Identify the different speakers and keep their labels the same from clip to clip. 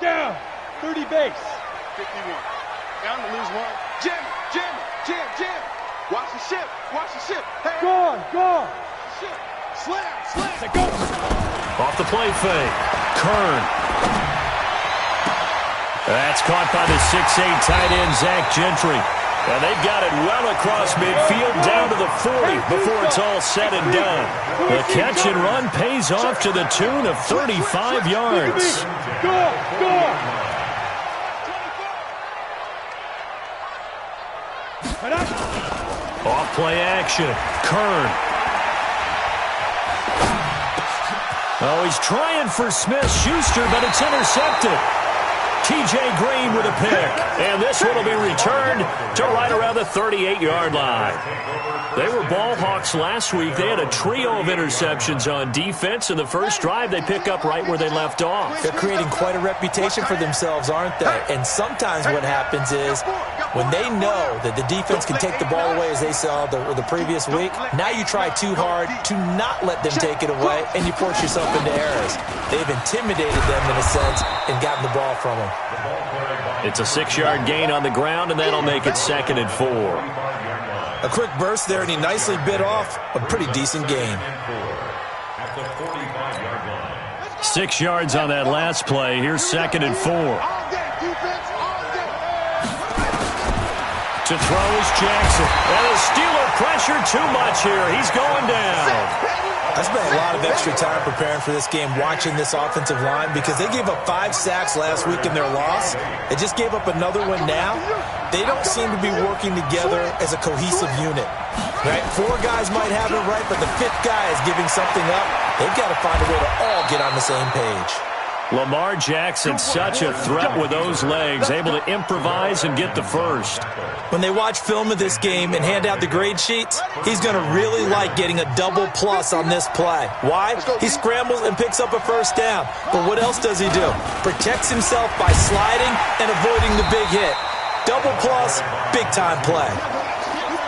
Speaker 1: Down. 30 base.
Speaker 2: 51. Down to lose one. Jam it, jam it, jam, jam. Watch the ship, watch the ship. Hey.
Speaker 1: Gone, gone.
Speaker 2: Ship. Slam, slam.
Speaker 1: It's a go.
Speaker 3: Off the play fake. Kern. That's caught by the 6'8" tight end, Zach Gentry. And they've got it well across midfield down to the 40 before it's all said and done. The catch and run pays off to the tune of 35 yards.
Speaker 1: Go, go.
Speaker 3: Off play action. Kern. Oh, he's trying for Smith-Schuster, but it's intercepted. T.J. Green with a pick. And this one will be returned to right around the 38-yard line. They were ball hawks last week. They had a trio of interceptions on defense. In the first drive, they pick up right where they left off.
Speaker 4: They're creating quite a reputation for themselves, aren't they? And sometimes what happens is when they know that the defense can take the ball away, as they saw the previous week, now you try too hard to not let them take it away, and you force yourself into errors. They've intimidated them in a sense and gotten the ball from them.
Speaker 3: It's a 6-yard gain on the ground, and that'll make it 2nd and 4.
Speaker 4: A quick burst there, and he nicely bit off a pretty decent gain.
Speaker 3: 6 yards on that last play. Here's 2nd and 4. To throw is Jackson. And the Steeler pressure too much here. He's going down.
Speaker 4: I spent a lot of extra time preparing for this game, watching this offensive line, because they gave up 5 sacks last week in their loss. They just gave up another one now. They don't seem to be working together as a cohesive unit. Right? 4 guys might have it right, but the 5th guy is giving something up. They've got to find a way to all get on the same page.
Speaker 3: Lamar Jackson, such a threat with those legs, able to improvise and get the first.
Speaker 4: When they watch film of this game and hand out the grade sheets, he's going to really like getting a double plus on this play. Why? He scrambles and picks up a first down. But what else does he do? Protects himself by sliding and avoiding the big hit. Double plus, big-time play.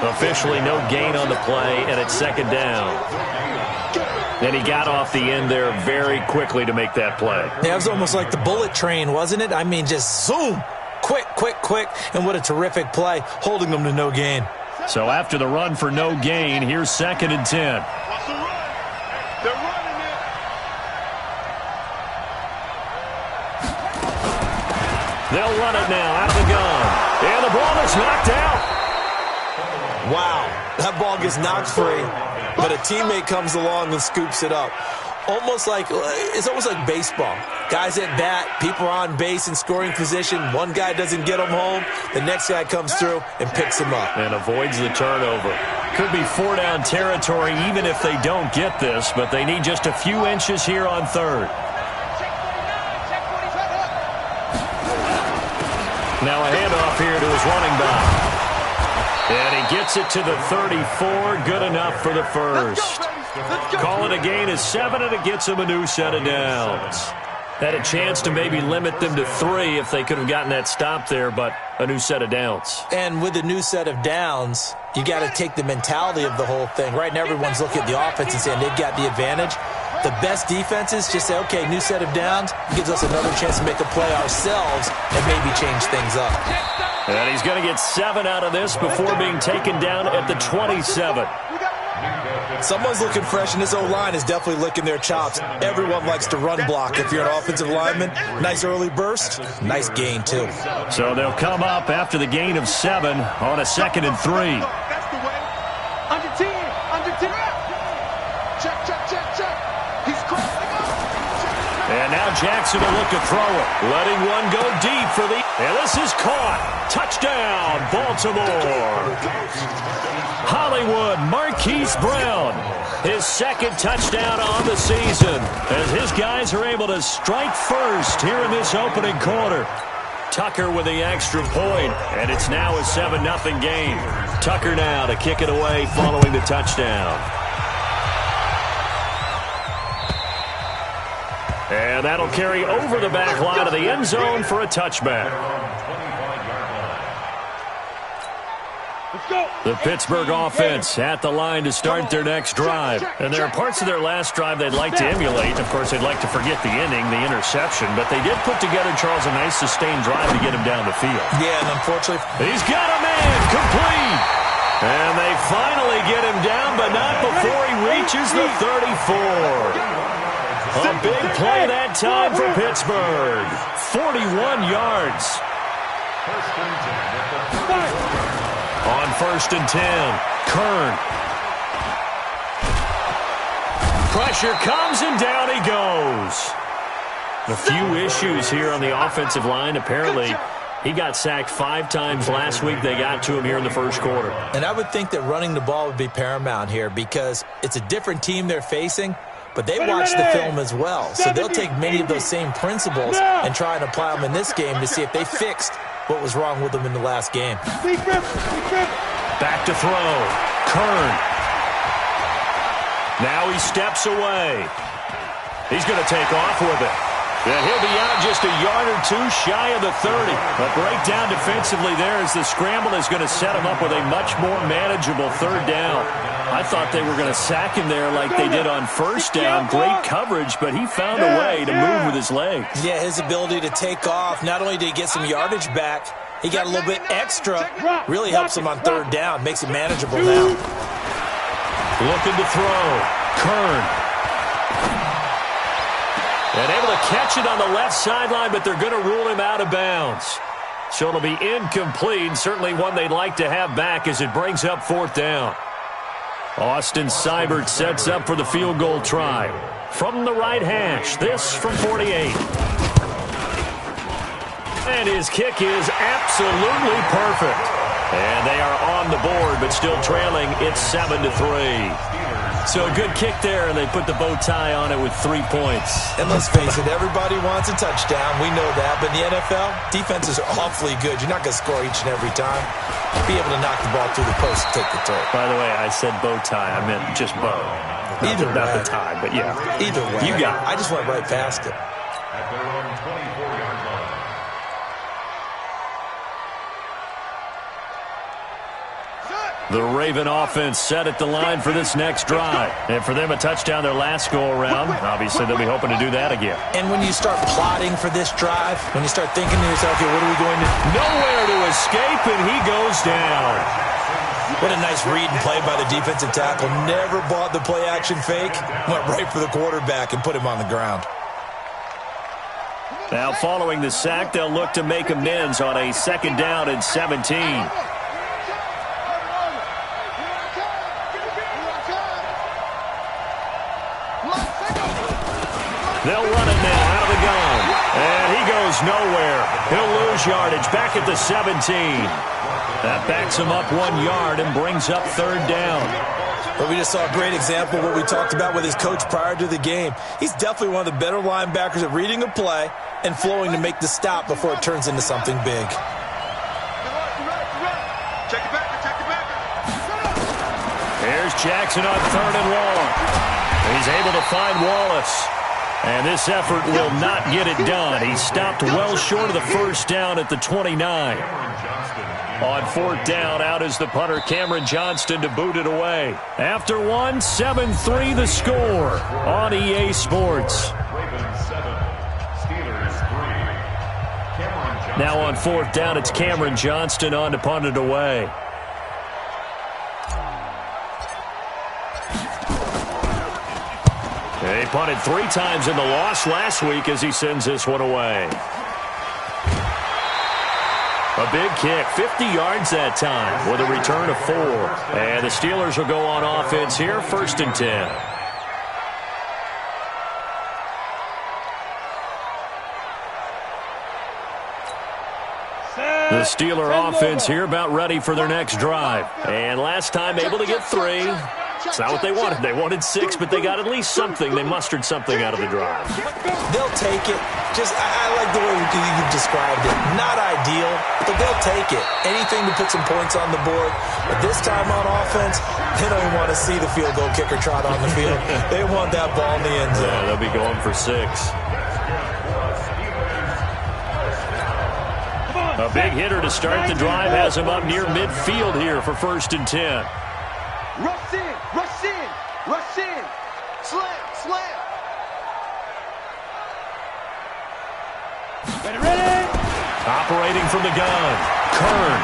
Speaker 3: Officially no gain on the play, and it's 2nd down. And he got off the end there very quickly to make that play.
Speaker 4: Yeah, it was almost like the bullet train, wasn't it? I mean, just zoom. Quick, quick, quick. And what a terrific play, holding them to no gain.
Speaker 3: So after the run for no gain, here's 2nd and 10.
Speaker 2: They're running it.
Speaker 3: They'll run it now out of the gun. And the ball is knocked out.
Speaker 4: Wow, that ball gets knocked free, but a teammate comes along and scoops it up. It's almost like baseball. Guys at bat, people are on base in scoring position. One guy doesn't get them home. The next guy comes through and picks them up.
Speaker 3: And avoids the turnover. Could be 4-down territory even if they don't get this, but they need just a few inches here on 3rd. Now a handoff here to his running back. And he gets it to the 34. Good enough for the first. Call it a gain of 7, and it gets him a new set of downs. Had a chance to maybe limit them to 3 if they could have gotten that stop there, but a new set of downs.
Speaker 4: And with a new set of downs, you got to take the mentality of the whole thing. Right now, everyone's looking at the offense and saying they've got the advantage. The best defenses just say, okay, new set of downs gives us another chance to make a play ourselves and maybe change things up.
Speaker 3: And he's going to get 7 out of this before being taken down at the 27.
Speaker 4: Someone's looking fresh, and this O-line is definitely licking their chops. Everyone likes to run block. If you're an offensive lineman, nice early burst, nice gain, too.
Speaker 3: So they'll come up after the gain of 7 on a 2nd and 3.
Speaker 2: That's the way. Under 10, under 10. Check, check, check, check. He's crossing up.
Speaker 3: And now Jackson will look to throw it. Letting one go deep for the... And this is caught. Touchdown, Baltimore. Hollywood Marquise Brown. His 2nd touchdown on the season as his guys are able to strike first here in this opening quarter. Tucker with the extra point, and it's now a 7-0 game. Tucker now to kick it away following the touchdown. And that'll carry over the back line of the end zone for a touchback. The Pittsburgh offense at the line to start their next drive. And there are parts of their last drive they'd like to emulate. Of course, they'd like to forget the inning, the interception. But they did put together, Charles, a nice sustained drive to get him down the field.
Speaker 4: Yeah, and unfortunately,
Speaker 3: he's got a man complete. And they finally get him down, but not before he reaches the 34. A big play that time for Pittsburgh. 41 yards. On 1st and 10, Kern. Pressure comes and down he goes. A few issues here on the offensive line. Apparently, he got sacked 5 times last week. They got to him here in the first quarter.
Speaker 4: And I would think that running the ball would be paramount here because it's a different team they're facing, but they watch the film as well. So they'll take many of those same principles and try and apply them in this game to see if they fixed what was wrong with them in the last game.
Speaker 3: Back to throw. Kern. Now he steps away. He's going to take off with it. And he'll be out just a yard or two shy of the 30. A breakdown defensively there as the scramble is going to set him up with a much more manageable 3rd down. I thought they were going to sack him there like they did on 1st down. Great coverage, but he found a way to move with his legs.
Speaker 4: Yeah, his ability to take off, not only did he get some yardage back, he got a little bit extra. Really helps him on 3rd down, makes it manageable now.
Speaker 3: Looking to throw. Kern. And able to catch it on the left sideline, but they're going to rule him out of bounds. So it'll be incomplete, certainly one they'd like to have back as it brings up 4th down. Austin Seibert sets up for the field goal try. From the right hash, this from 48. And his kick is absolutely perfect. And they are on the board, but still trailing. It's 7-3. So a good kick there, and they put the bow tie on it with 3 points.
Speaker 4: And let's face it, everybody wants a touchdown. We know that. But in the NFL, defenses are awfully good. You're not going to score each and every time. Be able to knock the ball through the post and take the turn.
Speaker 3: By the way, I said bow tie. I meant just bow.
Speaker 4: Either
Speaker 3: not
Speaker 4: way.
Speaker 3: the tie, but yeah.
Speaker 4: Either way.
Speaker 3: You got it.
Speaker 4: I just went right past it.
Speaker 3: The Raven offense set at the line for this next drive. And for them, a touchdown their last go-around. Obviously, they'll be hoping to do that again.
Speaker 4: And when you start plotting for this drive, when you start thinking to yourself, okay, what are we going to do?
Speaker 3: Nowhere to escape, and he goes down.
Speaker 4: What a nice read and play by the defensive tackle. Never bought the play-action fake. Went right for the quarterback and put him on the ground.
Speaker 3: Now, following the sack, they'll look to make amends on a 2nd down and 17. They'll run it now out of the gun. And he goes nowhere. He'll lose yardage back at the 17. That backs him up 1 yard and brings up 3rd down.
Speaker 4: But we just saw a great example of what we talked about with his coach prior to the game. He's definitely one of the better linebackers at reading a play and flowing to make the stop before it turns into something big.
Speaker 3: Here's Jackson on 3rd and long. He's able to find Wallace. And this effort will not get it done. He stopped well short of the 1st down at the 29. On 4th down, out is the punter, Cameron Johnston, to boot it away. After 1, 7-3 the score on EA Sports. Now on 4th down, it's Cameron Johnston on to punt it away. He punted 3 times in the loss last week as he sends this one away. A big kick, 50 yards that time with a return of 4. And the Steelers will go on offense here, 1st and 10. The Steeler offense here about ready for their next drive. And last time able to get 3. It's not what they wanted. They wanted 6, but they got at least something. They mustered something out of the drive.
Speaker 4: They'll take it. I like the way you described it. Not ideal, but they'll take it. Anything to put some points on the board. But this time on offense, they don't even want to see the field goal kicker trot on the field. They want that ball in the end zone.
Speaker 3: Yeah, they'll be going for 6. A big hitter to start the drive has him up near midfield here for 1st and 10.
Speaker 2: Rush in, rush in, rush in. Slam, slam.
Speaker 1: Ready.
Speaker 3: Operating from the gun, Kern.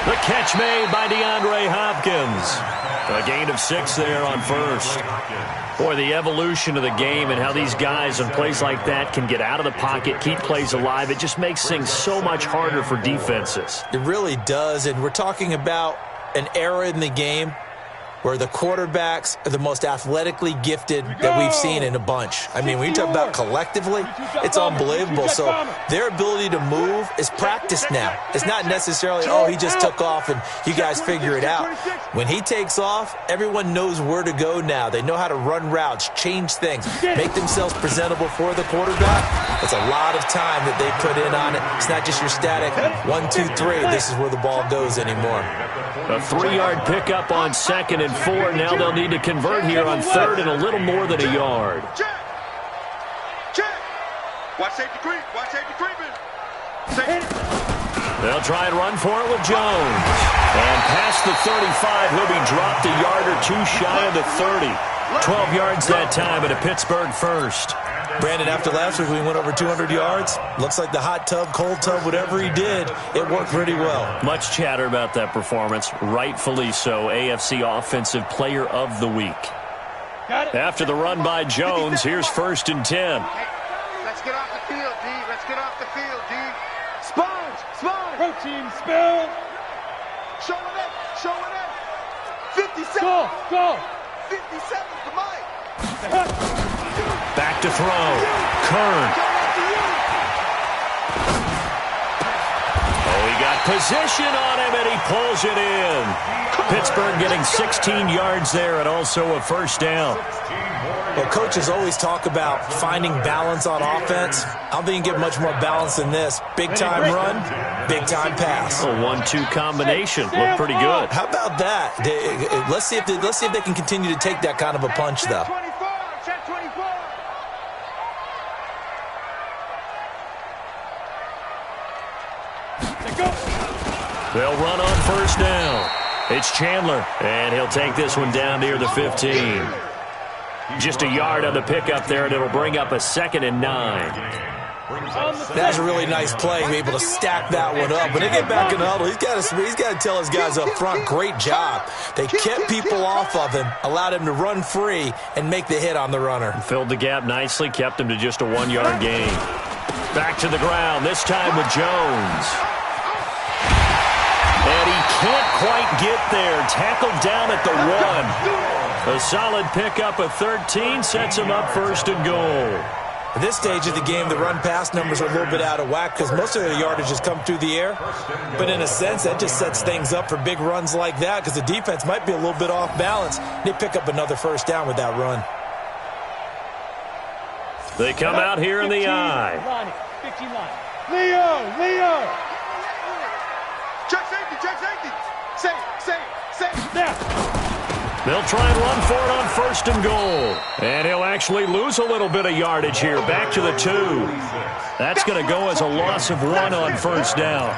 Speaker 3: The catch made by DeAndre Hopkins. A gain of 6 there on 1st. Boy, the evolution of the game and how these guys in plays like that can get out of the pocket, keep plays alive, it just makes things so much harder for defenses.
Speaker 4: It really does, and we're talking about an era in the game where the quarterbacks are the most athletically gifted that we've seen in a bunch. I mean, when you talk about collectively, it's unbelievable. So their ability to move is practiced now. It's not necessarily, oh, he just took off and you guys figure it out. When he takes off, everyone knows where to go now. They know how to run routes, change things, make themselves presentable for the quarterback. It's a lot of time that they put in on it. It's not just your static 1, 2, 3. This is where the ball goes anymore.
Speaker 3: A 3-yard pickup on 2nd and 4. Now they'll need to convert here on 3rd and a little more than a yard.
Speaker 2: Check. Check. Watch safety creep. Watch safety creeping.
Speaker 3: They'll try and run for it with Jones. And past the 35, he'll be dropped a yard or 2 shy of the 30. 12 yards that time at a Pittsburgh first.
Speaker 4: Brandon, after last week we went over 200 yards. Looks like the hot tub, cold tub, whatever he did, it worked pretty well.
Speaker 3: Much chatter about that performance. Rightfully so. AFC Offensive Player of the Week. After the run by Jones, here's 1st and 10.
Speaker 2: Let's get off the field, D. Let's get off the field, D. Sponge, sponge.
Speaker 1: Protein spill.
Speaker 2: Showing up, showing up. 50 seconds.
Speaker 1: Go.
Speaker 2: 50 seconds to Mike.
Speaker 3: Back to throw. Kern. Oh, he got position on him, and he pulls it in. Pittsburgh getting 16 yards there and also a 1st down.
Speaker 4: Well, coaches always talk about finding balance on offense. I don't think you can get much more balance than this. Big-time run, big-time pass.
Speaker 3: A 1-2 combination. Looked pretty good.
Speaker 4: How about that? Let's see if they can continue to take that kind of a punch, though.
Speaker 2: Check 24.
Speaker 3: They'll run on 1st down. It's Chandler, and he'll take this one down near the 15. Just a yard on the pickup there, and it'll bring up a 2nd and 9.
Speaker 4: That's a really nice play, be able to stack that one up. When they get back in the huddle, he's got to tell his guys up front, great job. They kept people off of him, allowed him to run free, and make the hit on the runner.
Speaker 3: Filled the gap nicely, kept him to just a 1-yard gain. Back to the ground, this time with Jones. And he can't quite get there. Tackled down at the 1. A solid pickup of 13 sets him up 1st and goal.
Speaker 4: At this stage of the game, the run-pass numbers are a little bit out of whack because most of the yardage has come through the air. But in a sense, that just sets things up for big runs like that because the defense might be a little bit off balance. They pick up another 1st down with that run.
Speaker 3: They come out here in the I.
Speaker 1: 15 line. Leo.
Speaker 2: Check safety. Safe.
Speaker 1: Now.
Speaker 3: They'll try and run for it on 1st and goal. And he'll actually lose a little bit of yardage here. Back to the 2. That's going to go as a loss of 1 on 1st down.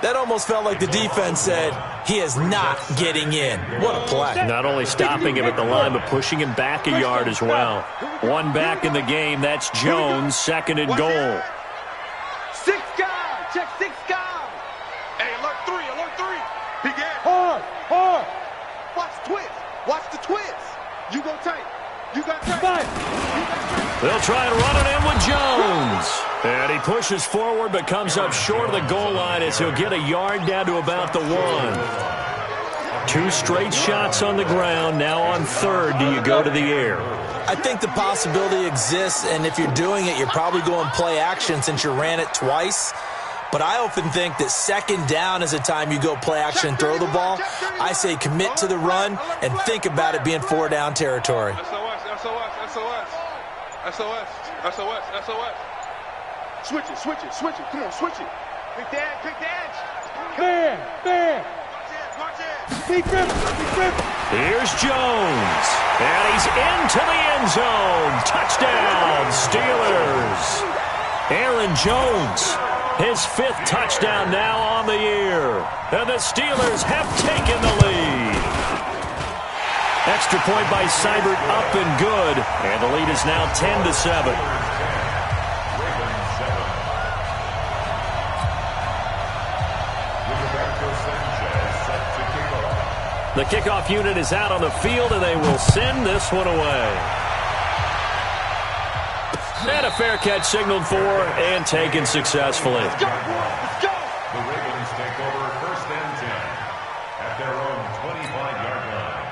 Speaker 4: That almost felt like the defense said, he is not getting in. What a play.
Speaker 3: Not only stopping him at the line, but pushing him back a yard as well. 1 back in the game. That's Jones, 2nd and goal.
Speaker 2: 6 guys. Check 6 guys. Hey, alert 3. He got it.
Speaker 1: Hard.
Speaker 2: Watch the twist. You go tight.
Speaker 3: They'll try and run it in with Jones. And he pushes forward but comes up short of the goal line as he'll get a yard down to about the 1. 2 straight shots on the ground. Now on 3rd, do you go to the air?
Speaker 4: I think the possibility exists, and if you're doing it, you're probably going play action since you ran it twice. But I often think that 2nd down is a time you go play action and throw the ball. I say commit to the run and think about it being 4-down territory.
Speaker 2: SOS. Switch it. Come on, switch it. Quick the edge.
Speaker 1: Bam.
Speaker 2: Watch it.
Speaker 1: Big grip.
Speaker 3: Here's Jones. And he's into the end zone. Touchdown, Steelers. Aaron Jones His 5th touchdown now on the year. And the Steelers have taken the lead. Extra point by Seibert up and good. And the lead is now 10-7. The kickoff unit is out on the field, and they will send this one away. And a fair catch signaled for and taken successfully.
Speaker 2: Let's go, let's go.
Speaker 5: The Ravens take over 1st and 10 at their own 25-yard line.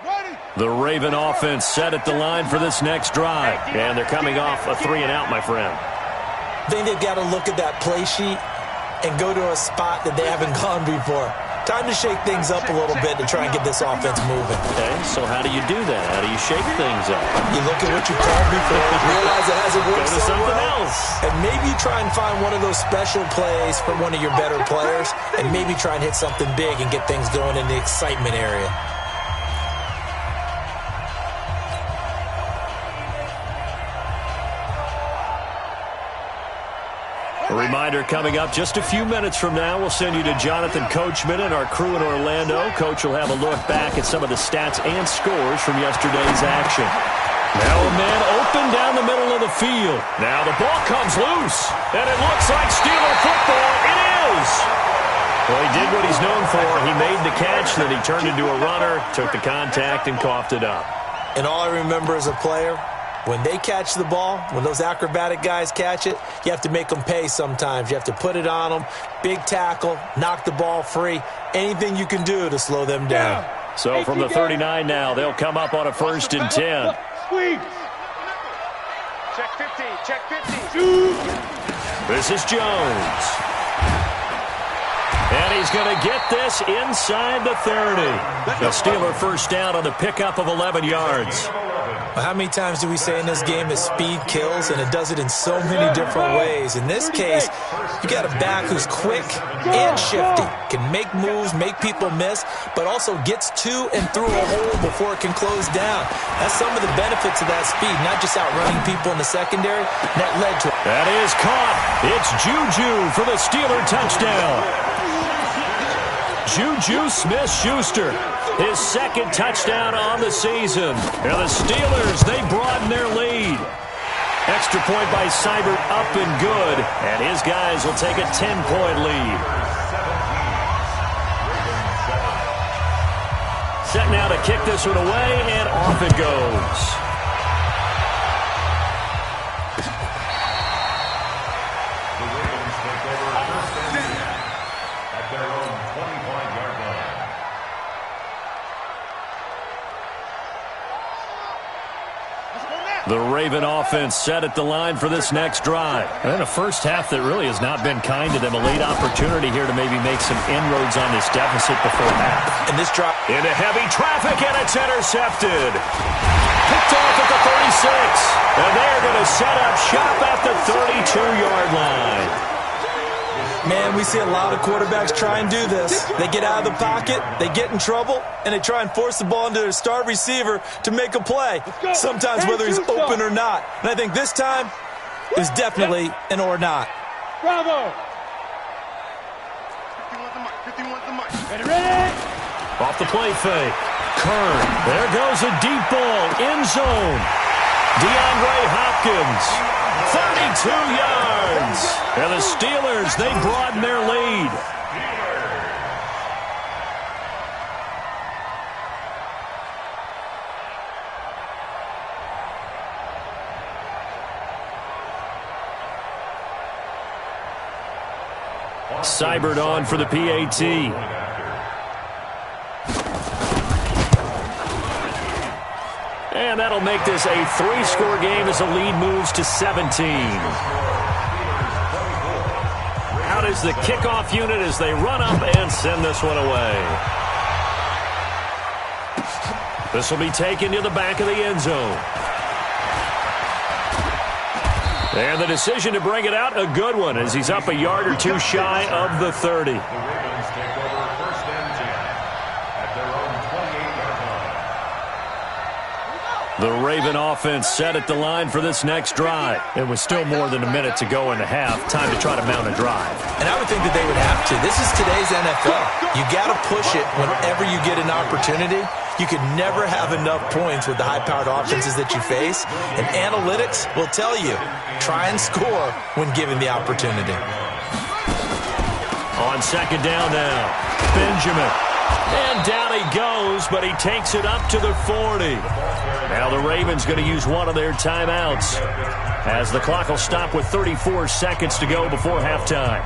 Speaker 2: Ready.
Speaker 3: The Raven offense set at the line for this next drive. And they're coming off a 3-and-out, my friend.
Speaker 4: I think they've got to look at that play sheet and go to a spot that they haven't gone before. Time to shake things up a little bit to try and get this offense moving.
Speaker 3: Okay, so how do you do that? How do you shake things up?
Speaker 4: You look at what you called before, realize it hasn't worked
Speaker 3: Go to
Speaker 4: so
Speaker 3: something
Speaker 4: well,
Speaker 3: else.
Speaker 4: and maybe try and find one of those special plays from one of your better players, and maybe try and hit something big and get things going in the excitement area.
Speaker 3: A reminder coming up just a few minutes from now. We'll send you to Jonathan Coachman and our crew in Orlando. Coach will have a look back at some of the stats and scores from yesterday's action. Now a man open down the middle of the field. Now the ball comes loose, and it looks like Steeler football. It is! Well, he did what he's known for. He made the catch, then he turned into a runner, took the contact, and coughed it up.
Speaker 4: And all I remember as a player, when they catch the ball, when those acrobatic guys catch it, you have to make them pay sometimes. You have to put it on them, big tackle, knock the ball free, anything you can do to slow them down.
Speaker 3: So from the 39 now, they'll come up on a 1st and 10.
Speaker 1: Sweep.
Speaker 2: Check 50, check 50.
Speaker 3: This is Jones. And he's going to get this inside the 30. The Steeler first down on the pickup of 11 yards.
Speaker 4: How many times do we say in this game that speed kills, and it does it in so many different ways? In this case, you got a back who's quick and shifty, can make moves, make people miss, but also gets to and through a hole before it can close down. That's some of the benefits of that speed, not just outrunning people in the secondary. That led to it.
Speaker 3: That is caught. It's Juju for the Steeler touchdown. Juju Smith-Schuster, his 2nd touchdown on the season. And the Steelers, they broaden their lead. Extra point by Seibert up and good. And his guys will take a 10-point lead. Set now to kick this one away, and off it goes. The Raven offense set at the line for this next drive. And a first half that really has not been kind to them. A late opportunity here to maybe make some inroads on this deficit before half.
Speaker 4: And this drop
Speaker 3: into heavy traffic, and it's intercepted. Picked off at the 36. And they're going to set up shop at the 32-yard line.
Speaker 4: Man, we see a lot of quarterbacks try and do this. They get out of the pocket, they get in trouble, and they try and force the ball into their star receiver to make a play, sometimes whether he's open or not. And I think this time is definitely an or not.
Speaker 1: Bravo.
Speaker 2: 51 the mic.
Speaker 1: Ready?
Speaker 3: Off the play fake. Kern. There goes a deep ball. End zone. DeAndre Hopkins. 32 yards. And the Steelers, they broaden their lead. Seibert on for the PAT. And that'll make this a 3-score game as the lead moves to 17. Out is the kickoff unit as they run up and send this one away. This will be taken to the back of the end zone. And the decision to bring it out, a good one, as he's up a yard or two shy of the 30.
Speaker 5: The Ravens take over 1st and 10 at their own 28-yard line.
Speaker 3: Raven offense set at the line for this next drive. It was still more than a minute to go in the half. Time to try to mount a drive.
Speaker 4: And I would think that they would have to. This is today's NFL. You got to push it whenever you get an opportunity. You could never have enough points with the high-powered offenses that you face. And analytics will tell you, try and score when given the opportunity.
Speaker 3: On second down now, Benjamin. And down he goes, but he takes it up to the 40. Now the Ravens going to use one of their timeouts as the clock will stop with 34 seconds to go before halftime.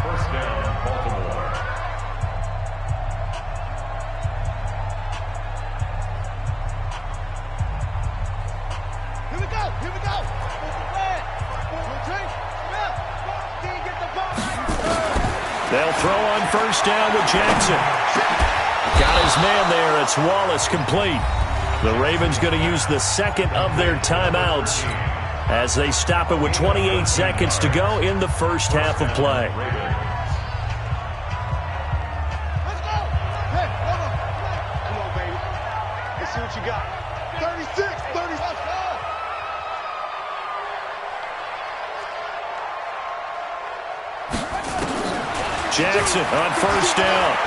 Speaker 5: First down, Baltimore.
Speaker 2: Here we go. Here we go.
Speaker 3: They'll throw on first down with Jackson. Got his man there. It's Wallace complete. The Ravens going to use the second of their timeouts as they stop it with 28 seconds to go in the first half of play.
Speaker 2: Let's go. Hey, hold on. Come on, baby. Let's see what you got. 36, 30. Let's go.
Speaker 3: Jackson on first down.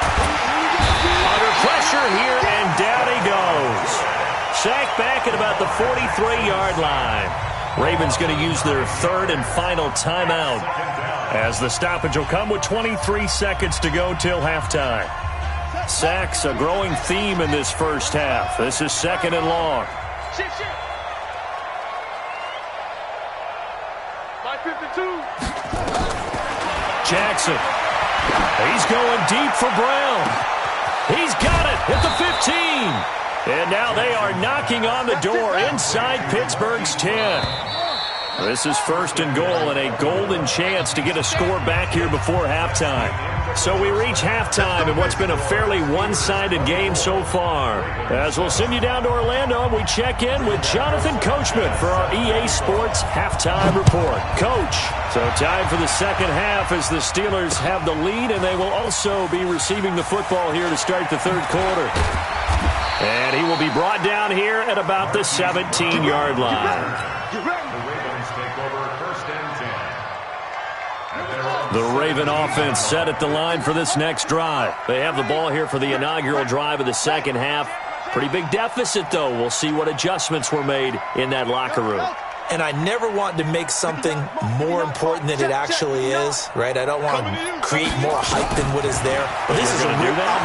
Speaker 3: Under pressure here, and down he goes. Sacked back at about the 43-yard line. Ravens going to use their third and final timeout as the stoppage will come with 23 seconds to go till halftime. Sacks a growing theme in this first half. This is second and long.
Speaker 2: My 52.
Speaker 3: Jackson. He's going deep for Brown. He's got it at the 15. And now they are knocking on the door inside Pittsburgh's 10. This is first and goal and a golden chance to get a score back here before halftime. So we reach halftime in what's been a fairly one-sided game so far. As we'll send you down to Orlando, we check in with Jonathan Coachman for our EA Sports Halftime Report. Coach, so time for the second half as the Steelers have the lead, and they will also be receiving the football here to start the third quarter. And he will be brought down here at about the 17-yard line.
Speaker 5: The Ravens take over first and 10.
Speaker 3: The Raven offense set at the line for this next drive. They have the ball here for the inaugural drive of the second half. Pretty big deficit, though. We'll see what adjustments were made in that locker room.
Speaker 4: And I never want to make something more important than it actually is, right? I don't want to create more hype than what is there. This is I'm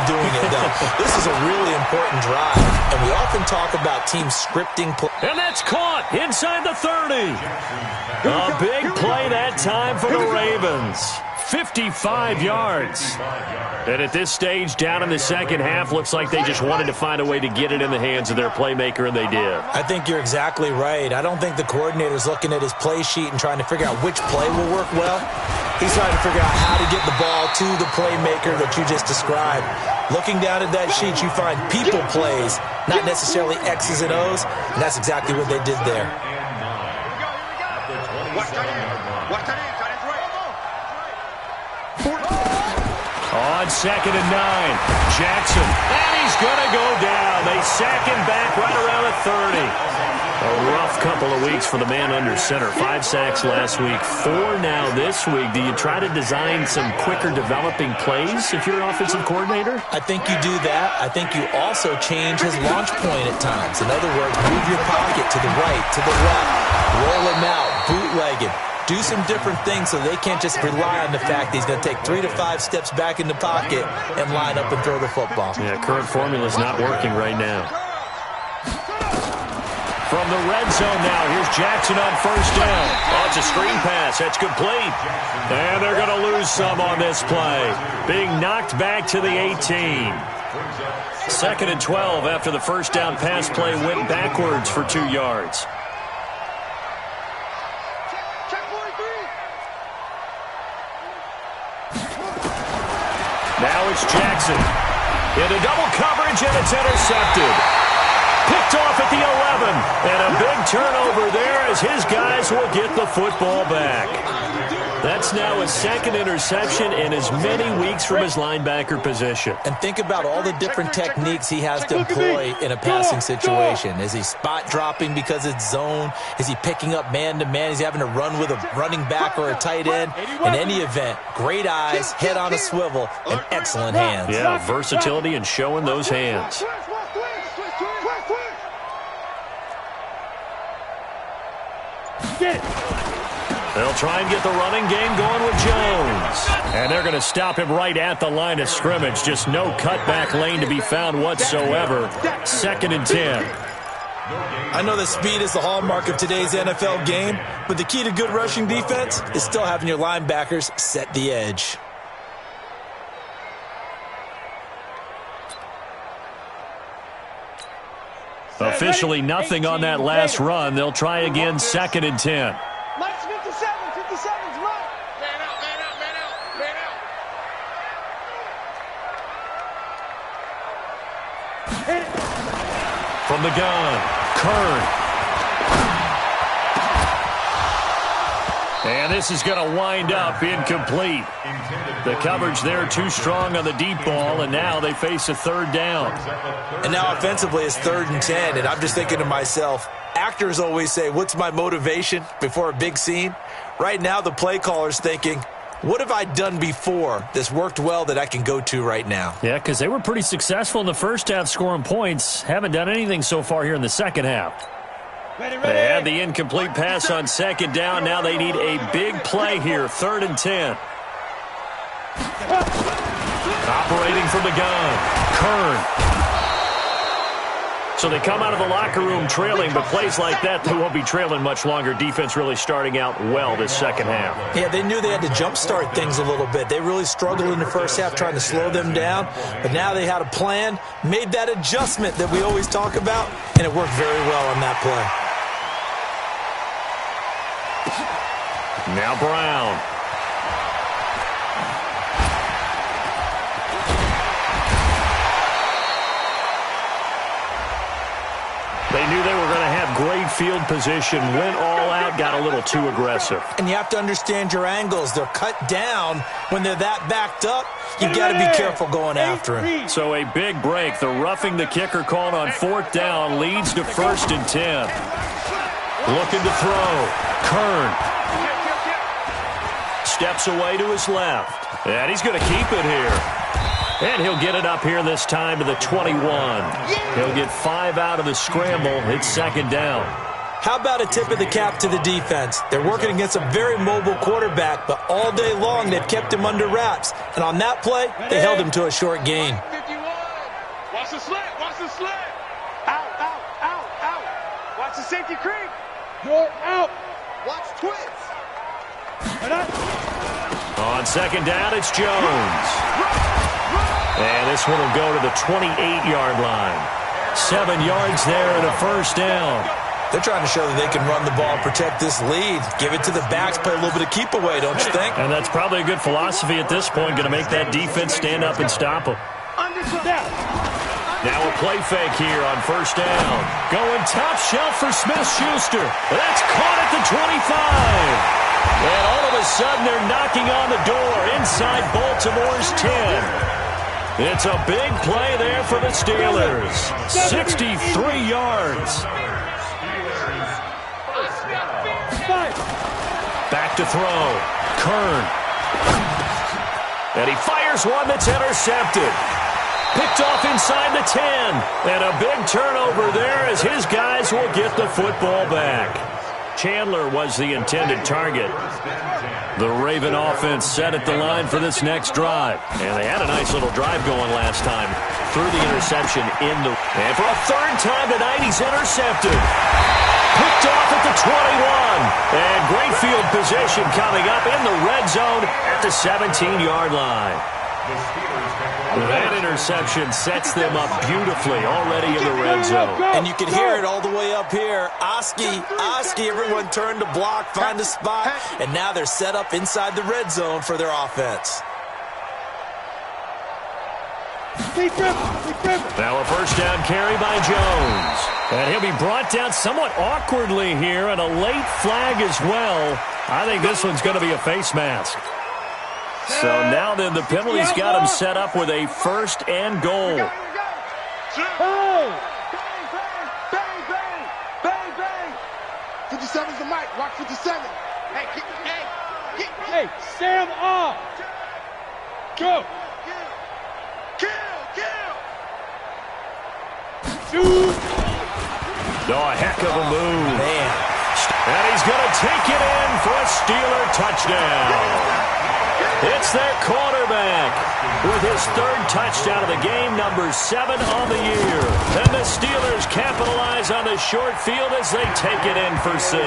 Speaker 4: doing it, though. This is a really important drive, and we often talk about teams scripting.
Speaker 3: And that's caught inside the 30. A big play that time for the Ravens. 55 yards. And at this stage, down in the second half, looks like they just wanted to find a way to get it in the hands of their playmaker, and they did.
Speaker 4: I think you're exactly right. I don't think the coordinator's looking at his play sheet and trying to figure out which play will work well. He's trying to figure out how to get the ball to the playmaker that you just described. Looking down at that sheet, you find people plays, not necessarily X's and O's, and that's exactly what they did there.
Speaker 3: On second and 9, Jackson. And he's going to go down. They sack him back right around the 30. A rough couple of weeks for the man under center. 5 sacks last week, 4 now this week. Do you try to design some quicker developing plays if you're an offensive coordinator?
Speaker 4: I think you do that. I think you also change his launch point at times. In other words, move your pocket to the right, to the left, roll him out, bootleg him. Do some different things so they can't just rely on the fact that he's going to take 3 to 5 steps back in the pocket and line up and throw the football.
Speaker 3: Yeah, current formula is not working right now. From the red zone now, here's Jackson on first down. Oh, it's a screen pass. That's complete. And they're going to lose some on this play. Being knocked back to the 18. Second and 12 after the first down pass play went backwards for 2 yards. Now it's Jackson. Into double coverage, and it's intercepted. Picked off at the 11. And a big turnover there as his guys will get the football back. That's now his second interception in as many weeks from his linebacker position.
Speaker 4: And think about all the different techniques he has to employ in a passing situation. Is he spot dropping because it's zone? Is he picking up man-to-man? Is he having to run with a running back or a tight end? In any event, great eyes, head on a swivel, and excellent hands.
Speaker 3: Yeah, versatility and showing those hands. They'll try and get the running game going with Jones. And they're going to stop him right at the line of scrimmage. Just no cutback lane to be found whatsoever. 2nd and 10.
Speaker 4: I know that speed is the hallmark of today's NFL game, but the key to good rushing defense is still having your linebackers set the edge.
Speaker 3: Officially nothing on that last run. They'll try again, 2nd and 10.
Speaker 2: Minus 57, 57's run. Man out, man out, man out, man out.
Speaker 3: From the gun, Kern. And this is going to wind up incomplete. The coverage there too strong on the deep ball, and now they face a 3rd down.
Speaker 4: And now offensively it's 3rd and 10, and I'm just thinking to myself, actors always say, what's my motivation before a big scene? Right now the play caller's thinking, what have I done before that's worked well that I can go to right now?
Speaker 3: Yeah, because they were pretty successful in the first half scoring points. Haven't done anything so far here in the second half. They had the incomplete pass on 2nd down. Now they need a big play here, 3rd and 10. Operating from the gun, Kern. So they come out of the locker room trailing, but plays like that, they won't be trailing much longer. Defense really starting out well this second half.
Speaker 4: Yeah, they knew they had to jumpstart things a little bit. They really struggled in the first half trying to slow them down, but now they had a plan, made that adjustment that we always talk about, and it worked very well on that play.
Speaker 3: Now Brown. They knew they were going to have great field position, went all out, got a little too aggressive.
Speaker 4: And you have to understand your angles. They're cut down when they're that backed up. You've got to be careful going after him.
Speaker 3: So a big break. The roughing the kicker called on 4th down leads to 1st and 10. Looking to throw. Kern. Steps away to his left. And he's going to keep it here. And he'll get it up here this time to the 21. He'll get 5 out of the scramble. It's 2nd down.
Speaker 4: How about a tip of the cap to the defense? They're working against a very mobile quarterback, but all day long they've kept him under wraps. And on that play, they held him to a short gain.
Speaker 2: 51. Watch the slant, watch the slant. Out, out, out, out. Watch the safety creep.
Speaker 1: You're out.
Speaker 2: Watch twins.
Speaker 3: On 2nd down, it's Jones. And this one will go to the 28-yard line. 7 yards there and a 1st down.
Speaker 4: They're trying to show that they can run the ball and protect this lead. Give it to the backs, play a little bit of keep away, don't you think?
Speaker 3: And that's probably a good philosophy at this point, going to make that defense stand up and stop them. Now a play fake here on 1st down. Going top shelf for Smith-Schuster. That's caught at the 25. And all of a sudden, they're knocking on the door inside Baltimore's 10. It's a big play there for the Steelers. 63 yards. Back to throw. Kern. And he fires one that's intercepted. Picked off inside the 10. And a big turnover there as his guys will get the football back. Chandler was the intended target. The Raven offense set at the line for this next drive. And they had a nice little drive going last time. Through the interception in the... And for a 3rd time tonight, he's intercepted. Picked off at the 21. And great field position coming up in the red zone at the 17-yard line. That interception sets them up beautifully already in the red zone.
Speaker 4: And you can hear it all the way up here. Oski, everyone turned to block, find a spot, and now they're set up inside the red zone for their offense.
Speaker 3: Now a 1st down carry by Jones. And he'll be brought down somewhat awkwardly here, and a late flag as well. I think this one's going to be a face mask. So now then the penalty's got him set up with a 1st and goal.
Speaker 1: Hey!
Speaker 2: 57's the mic. Rock 57.
Speaker 1: Hey, Sam off! Go! Shoot!
Speaker 3: Oh, a heck of a move.
Speaker 4: Man.
Speaker 3: And he's going to take it in for a Steeler touchdown. It's their quarterback with his 3rd touchdown of the game, number 7 on the year. And the Steelers capitalize on the short field as they take it in for 6.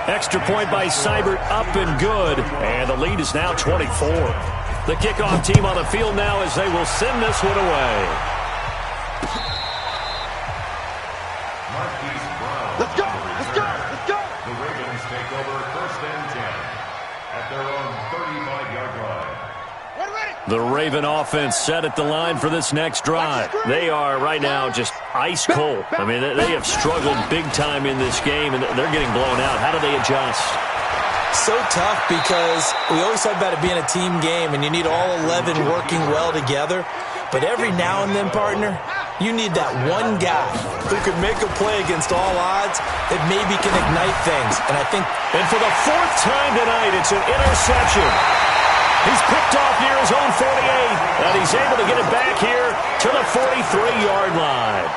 Speaker 3: Extra point by Seibert, up and good. And the lead is now 24. The kickoff team on the field now as they will send this one away.
Speaker 2: Let's go! Let's go! Let's go!
Speaker 5: The Ravens take over 1st and 10 at their own 35-yard line.
Speaker 3: The Raven offense set at the line for this next drive. They are right now just ice cold. I mean, they have struggled big time in this game, and they're getting blown out. How do they adjust?
Speaker 4: So tough because we always talk about it being a team game, and you need all 11 working well together. But every now and then, partner, you need that one guy who can make a play against all odds that maybe can ignite things. And I think...
Speaker 3: And for the 4th time tonight, it's an interception. He's picked off near his own 48, and he's able to get it back here to the 43-yard line.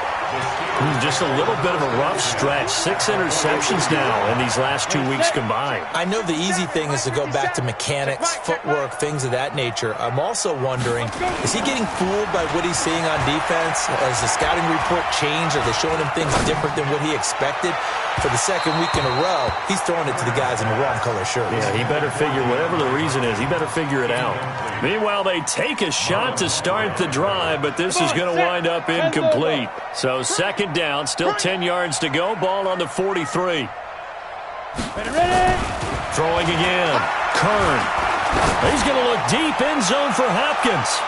Speaker 3: Just a little bit of a rough stretch. 6 interceptions now in these last 2 weeks combined.
Speaker 4: I know the easy thing is to go back to mechanics, footwork, things of that nature. I'm also wondering, is he getting fooled by what he's seeing on defense? Has the scouting report changed? Are they showing him things different than what he expected? For the 2nd week in a row, he's throwing it to the guys in the wrong color shirts.
Speaker 3: Yeah, he better figure, whatever the reason is, he better figure it out. Meanwhile, they take a shot to start the drive, but this is going to wind up incomplete. So 2nd down, still 10 yards to go. Ball on the 43.
Speaker 1: Ready?
Speaker 3: Throwing again. Kern. He's going to look deep end zone for Hopkins.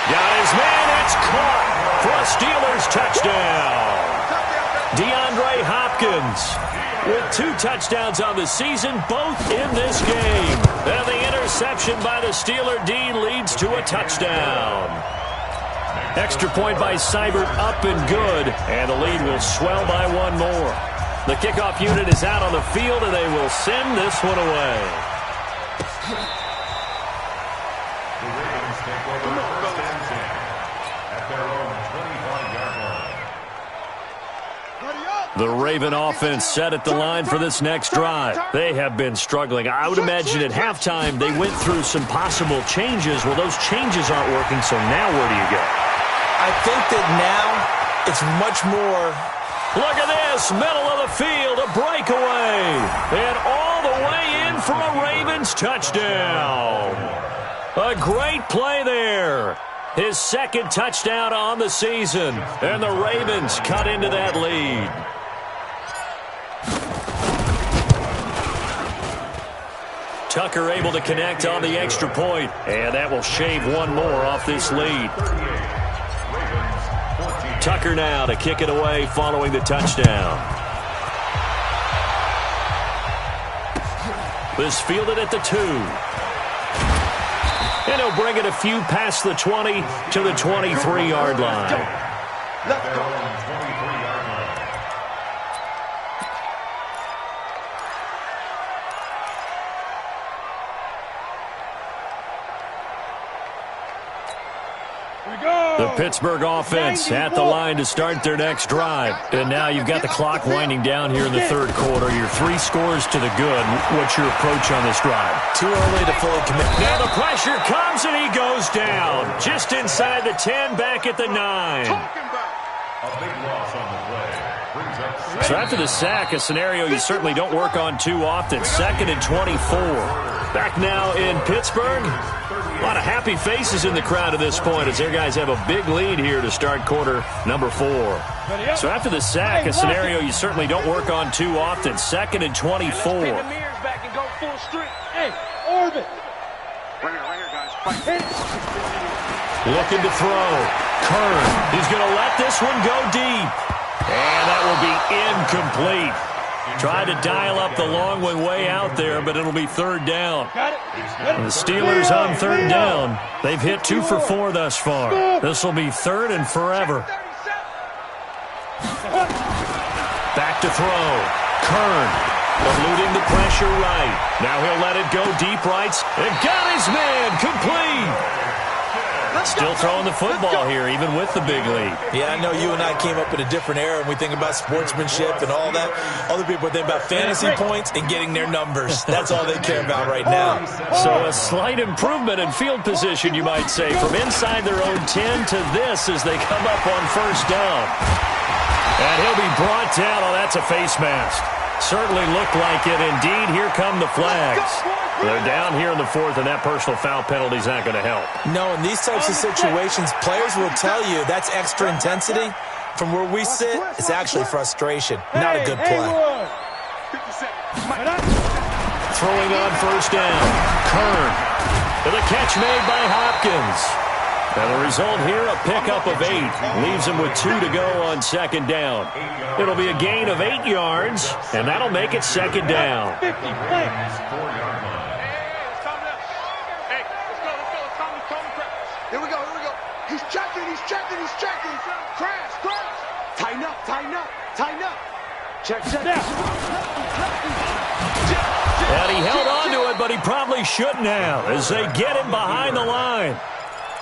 Speaker 3: Got his man. It's caught for a Steelers touchdown. DeAndre Hopkins with 2 touchdowns on the season, both in this game. And the interception by the Steeler D leads to a touchdown. Extra point by Seibert, up and good. And the lead will swell by 1 more. The kickoff unit is out on the field, and they will send this one away.
Speaker 5: The Ravens take over 1st and 10 at their own 25-yard line.
Speaker 3: The Raven offense set at the line for this next drive. They have been struggling. I would imagine at halftime they went through some possible changes. Well, those changes aren't working, so now where do you go?
Speaker 4: I think that now it's much more...
Speaker 3: Look at this, middle of the field, a breakaway. And all the way in for a Ravens touchdown. A great play there. His 2nd touchdown on the season. And the Ravens cut into that lead. Tucker able to connect on the extra point. And that will shave 1 more off this lead. Tucker now to kick it away following the touchdown. This fielded at the 2. And he'll bring it a few past the 20 to the 23-yard line.
Speaker 2: Let's go.
Speaker 3: The Pittsburgh offense at the line to start their next drive. And now you've got the clock winding down here in the 3rd quarter. You're 3 scores to the good. What's your approach on this drive?
Speaker 4: Too early to fully commit.
Speaker 3: Now the pressure comes and he goes down. Just inside the 10, back at the 9.
Speaker 5: A big loss on the play. Brings up 7.
Speaker 3: So after the sack, a scenario you certainly don't work on too often. 2nd and 24. Back now in Pittsburgh. A lot of happy faces in the crowd at this point as their guys have a big lead here to start quarter number 4. So after the sack, a scenario you certainly don't work on too often. 2nd and 24.
Speaker 1: Hey, orbit.
Speaker 3: Looking to throw. Kern, he's going to let this one go deep. And that will be incomplete. Tried to dial up the long one way out there, but it'll be third down. And the Steelers on third down. They've hit 2 for 4 thus far. This will be third and forever. Back to throw. Kern eluding the pressure right. Now he'll let it go deep right. And got his man complete. Still throwing the football here, even with the big lead.
Speaker 4: Yeah, I know you and I came up in a different era, and we think about sportsmanship and all that. Other people think about fantasy points and getting their numbers. That's all they care about right now.
Speaker 3: So a slight improvement in field position, you might say, from inside their own 10 to this as they come up on first down. And he'll be brought down. Oh, that's a face mask. Certainly looked like it. Indeed, here come the flags. They're down here in the fourth, and that personal foul penalty is not going to help.
Speaker 4: No, in these types of situations, players will tell you that's extra intensity. From where we sit, it's actually frustration, not a good play.
Speaker 3: Throwing on first down. Kern. And the catch made by Hopkins. And the result here, a pickup of 8. Leaves him with 2 to go on second down. It'll be a gain of 8 yards, and that'll make it second down.
Speaker 2: Here we go. He's checking. Crash. Tighten up. Check.
Speaker 3: And he held on to it, but he probably shouldn't have as they get him behind the line.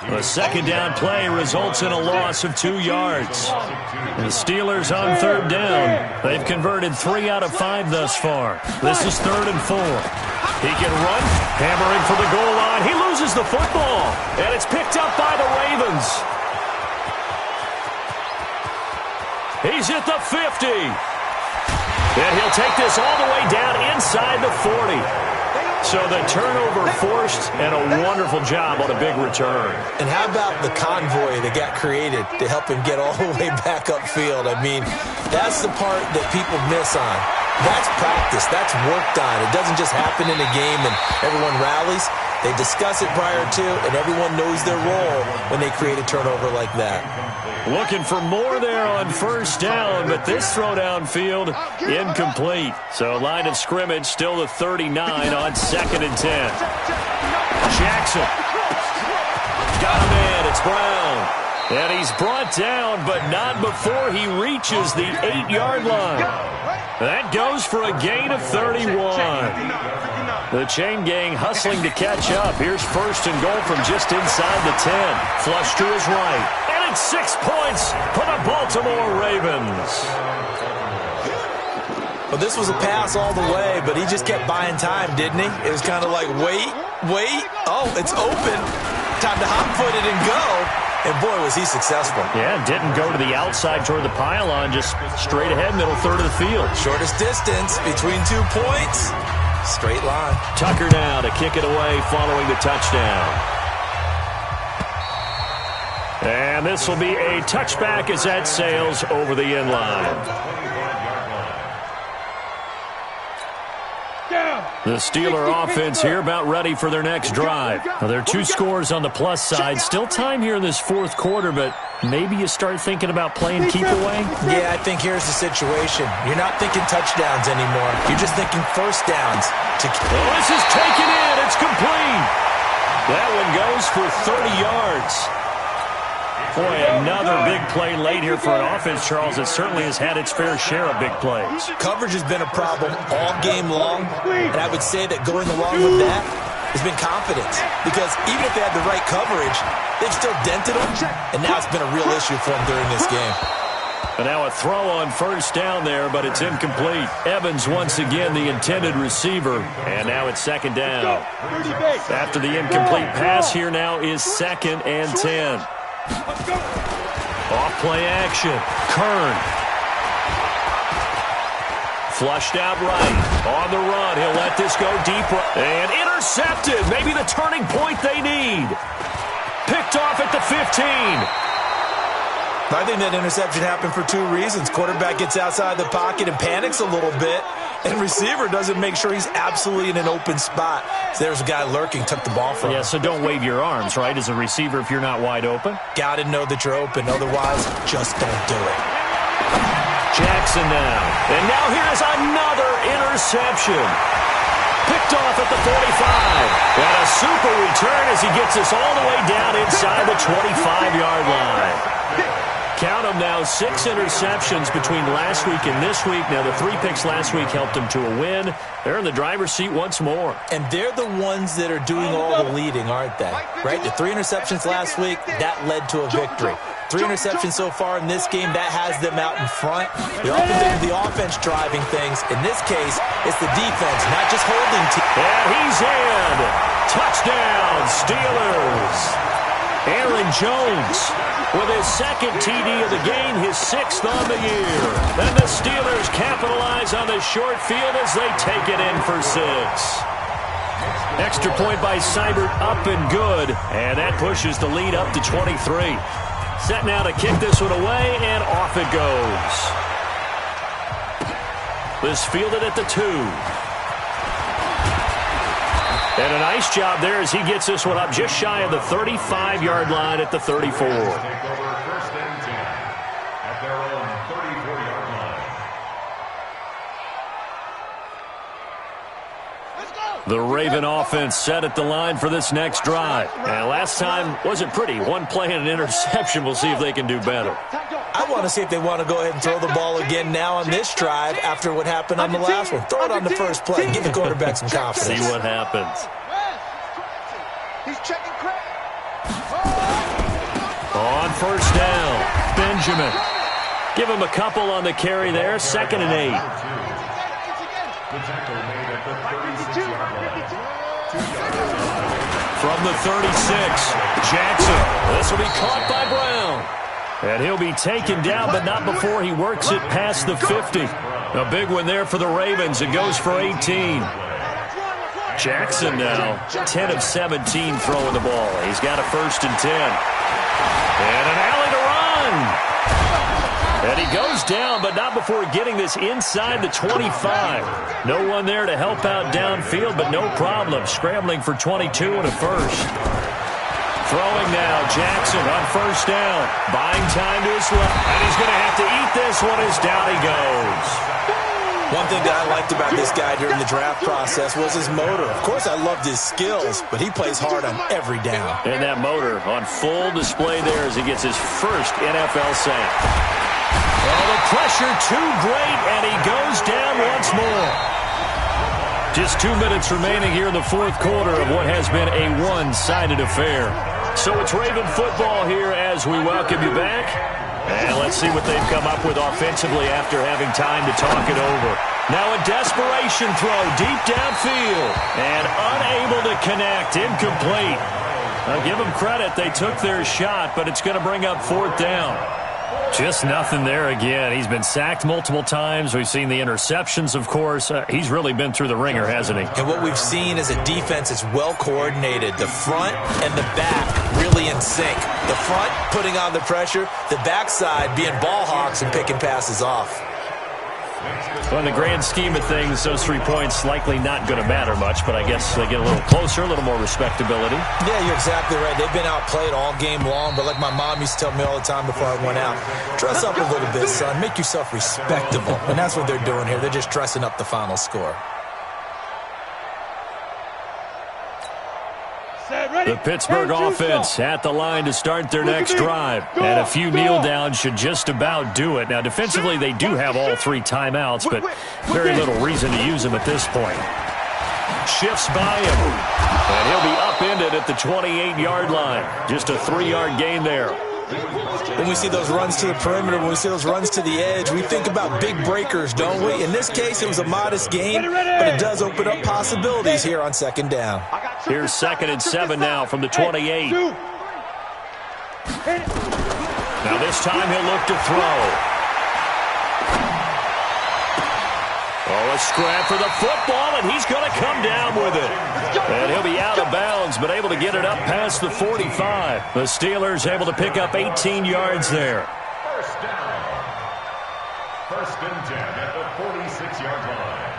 Speaker 3: The second down play results in a loss of 2 yards. The Steelers on third down. They've converted 3 out of 5 thus far. This is 3rd and 4. He can run, hammering for the goal line. He loses the football, and it's picked up by the Ravens. He's at the 50. And he'll take this all the way down inside the 40. So the turnover forced, and a wonderful job on a big return.
Speaker 4: And how about the convoy that got created to help him get all the way back upfield? I mean, that's the part that people miss on. That's practice. That's worked on. It doesn't just happen in a game and everyone rallies. They discuss it prior to, and everyone knows their role when they create a turnover like that.
Speaker 3: Looking for more there on first down, but this throw downfield incomplete. So line of scrimmage still the 39 on 2nd and 10. Jackson. Got him in. It's Brown. And he's brought down, but not before he reaches the 8-yard line. That goes for a gain of 31. The chain gang hustling to catch up. Here's 1st and goal from just inside the 10. Flush to his right. And it's 6 points for the Baltimore Ravens.
Speaker 4: Well, this was a pass all the way, but he just kept buying time, didn't he? It was kind of like, wait. Oh, it's open. Time to hot-foot it and go. And, boy, was he successful.
Speaker 3: Yeah, didn't go to the outside toward the pylon, just straight ahead, middle third of the field.
Speaker 4: Shortest distance between 2 points. Straight line.
Speaker 3: Tucker now to kick it away following the touchdown. And this will be a touchback as that sails over the end line. The Steeler offense here about ready for their next drive. Now, there are 2 scores on the plus side. Still time here in this 4th quarter, but maybe you start thinking about playing keep away?
Speaker 4: Yeah, I think here's the situation. You're not thinking touchdowns anymore. You're just thinking first downs.
Speaker 3: Oh, this is taken in. It's complete. That one goes for 30 yards. Boy, another big play late here for an offense, Charles, that certainly has had its fair share of big plays.
Speaker 4: Coverage has been a problem all game long, and I would say that going along with that has been confidence. Because even if they had the right coverage, they've still dented them, and now it's been a real issue for them during this game.
Speaker 3: And now a throw on first down there, but it's incomplete. Evans once again the intended receiver, and now it's 2nd down. After the incomplete pass, here now is 2nd and 10. Off play action. Kern. Flushed out right. On the run. He'll let this go deep. And intercepted. Maybe the turning point they need. Picked off at the 15.
Speaker 4: I think that interception happened for 2 reasons. Quarterback gets outside the pocket and panics a little bit. And receiver doesn't make sure he's absolutely in an open spot. So there's a guy lurking, took the ball from him.
Speaker 3: Yeah, so don't wave your arms, right, as a receiver if you're not wide open.
Speaker 4: Got to know that you're open. Otherwise, just don't do it.
Speaker 3: Jackson now. And now here's another interception. Picked off at the 45. And a super return as he gets us all the way down inside the 25-yard line. Count them now, 6 interceptions between last week and this week. Now, the 3 picks last week helped them to a win. They're in the driver's seat once more.
Speaker 4: And they're the ones that are doing all the leading, aren't they? Right? The 3 interceptions last week, that led to a victory. 3 interceptions so far in this game, that has them out in front. They often think of the offense driving things. In this case, it's the defense, not just holding teams.
Speaker 3: And he's in. Touchdown, Steelers. Aaron Jones with his second TD of the game, his 6th on the year. Then the Steelers capitalize on the short field as they take it in for 6. Extra point by Seibert, up and good. And that pushes the lead up to 23. Set now to kick this one away, and off it goes. This fielded at the 2. And a nice job there as he gets this one up just shy of the 35-yard line at the 34.
Speaker 5: Take over 1st and 10 at their own 34-yard line.
Speaker 3: The Raven offense set at the line for this next drive. And last time wasn't pretty. 1 play and an interception. We'll see if they can do better.
Speaker 4: I want to see if they want to go ahead and throw the ball again now on this drive after what happened on the last one. Throw it on the first play and give the quarterback some confidence.
Speaker 3: See what happens.
Speaker 2: He's checking credit.
Speaker 3: On 1st down, Benjamin. Give him a couple on the carry there. 2nd and 8.
Speaker 5: The tackle made at the 36-yard line.
Speaker 3: From the 36, Jackson. This will be caught by Brown. And he'll be taken down, but not before he works it past the 50. A big one there for the Ravens. It goes for 18. Jackson now, 10 of 17 throwing the ball. He's got a 1st and 10. And an alley to run. And he goes down, but not before getting this inside the 25. No one there to help out downfield, but no problem. Scrambling for 22 and a 1st. Throwing now, Jackson on 1st down. Buying time to his left. And he's going to have to eat this one as down he goes.
Speaker 4: One thing that I liked about this guy during the draft process was his motor. Of course, I loved his skills, but he plays hard on every down.
Speaker 3: And that motor on full display there as he gets his first NFL sack. Well, the pressure too great, and he goes down once more. Just 2 minutes remaining here in the 4th quarter of what has been a one-sided affair. So it's Raven football here as we welcome you back. And let's see what they've come up with offensively after having time to talk it over. Now a desperation throw deep downfield. And unable to connect. Incomplete. I'll give them credit. They took their shot, but it's going to bring up 4th down. Just nothing there again. He's been sacked multiple times. We've seen the interceptions, of course. He's really been through the ringer, hasn't he?
Speaker 4: And what we've seen is a defense that's well coordinated. The front and the back really in sync. The front putting on the pressure. The backside being ball hawks and picking passes off.
Speaker 3: Well, in the grand scheme of things, those 3 points likely not going to matter much, but I guess they get a little closer, a little more respectability.
Speaker 4: Yeah, you're exactly right. They've been outplayed all game long, but like my mom used to tell me all the time before I went out, dress up a little bit, son. Make yourself respectable. And that's what they're doing here. They're just dressing up the final score.
Speaker 3: The Pittsburgh offense at the line to start their next drive. And a few kneel downs should just about do it. Now, defensively, they do have all 3 timeouts, but very little reason to use them at this point. Shifts by him. And he'll be upended at the 28-yard line. Just a 3-yard gain there.
Speaker 4: When we see those runs to the perimeter, when we see those runs to the edge, we think about big breakers, don't we? In this case, it was a modest gain, but it does open up possibilities here on 2nd down.
Speaker 3: Here's 2nd and 7 now from the 28. Now this time he'll look to throw. Oh, a scrap for the football, and he's going to come down with it. And he'll be out of bounds, but able to get it up past the 45. The Steelers able to pick up 18 yards there.
Speaker 5: 1st down. 1st and 10 at the 46-yard line.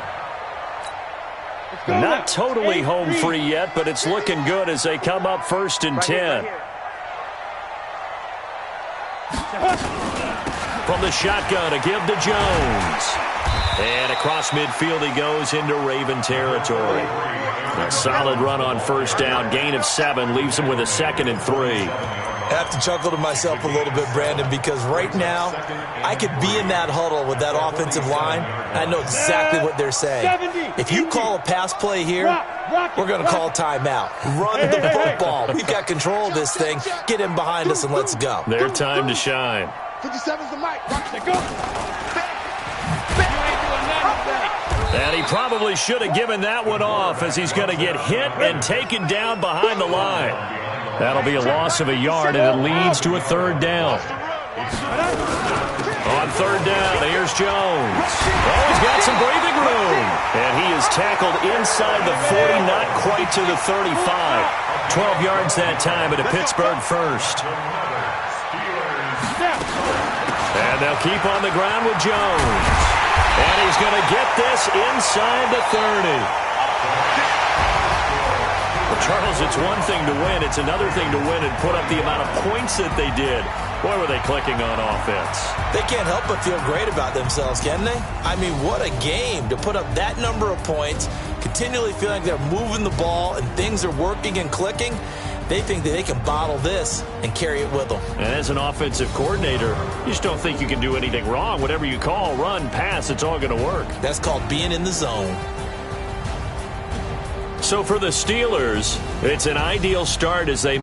Speaker 3: Not totally home free yet, but it's looking good as they come up 1st and 10. From the shotgun, a give to Jones. And across midfield he goes into Raven territory. A solid run on 1st down. Gain of 7 leaves him with a 2nd and 3.
Speaker 4: I have to chuckle to myself a little bit, Brandon, because right now I could be in that huddle with that offensive line. I know exactly what they're saying. If you call a pass play here, we're going to call a timeout. Run the football. We've got control of this thing. Get in behind us and let's go.
Speaker 3: Their time to shine.
Speaker 2: 57's the mic. Go.
Speaker 3: And he probably should have given that one off as he's going to get hit and taken down behind the line. That'll be a loss of a yard, and it leads to a 3rd down. On 3rd down, here's Jones. Oh, he's got some breathing room. And he is tackled inside the 40, not quite to the 35. 12 yards that time at a Pittsburgh first. And they'll keep on the ground with Jones. And he's going to get this inside the 30. Well, Charles, it's one thing to win. It's another thing to win and put up the amount of points that they did. Boy, were they clicking on offense.
Speaker 4: They can't help but feel great about themselves, can they? I mean, what a game to put up that number of points, continually feeling they're moving the ball and things are working and clicking. They think that they can bottle this and carry it with them.
Speaker 3: And as an offensive coordinator, you just don't think you can do anything wrong. Whatever you call, run, pass, it's all going to work.
Speaker 4: That's called being in the zone.
Speaker 3: So for the Steelers, it's an ideal start as they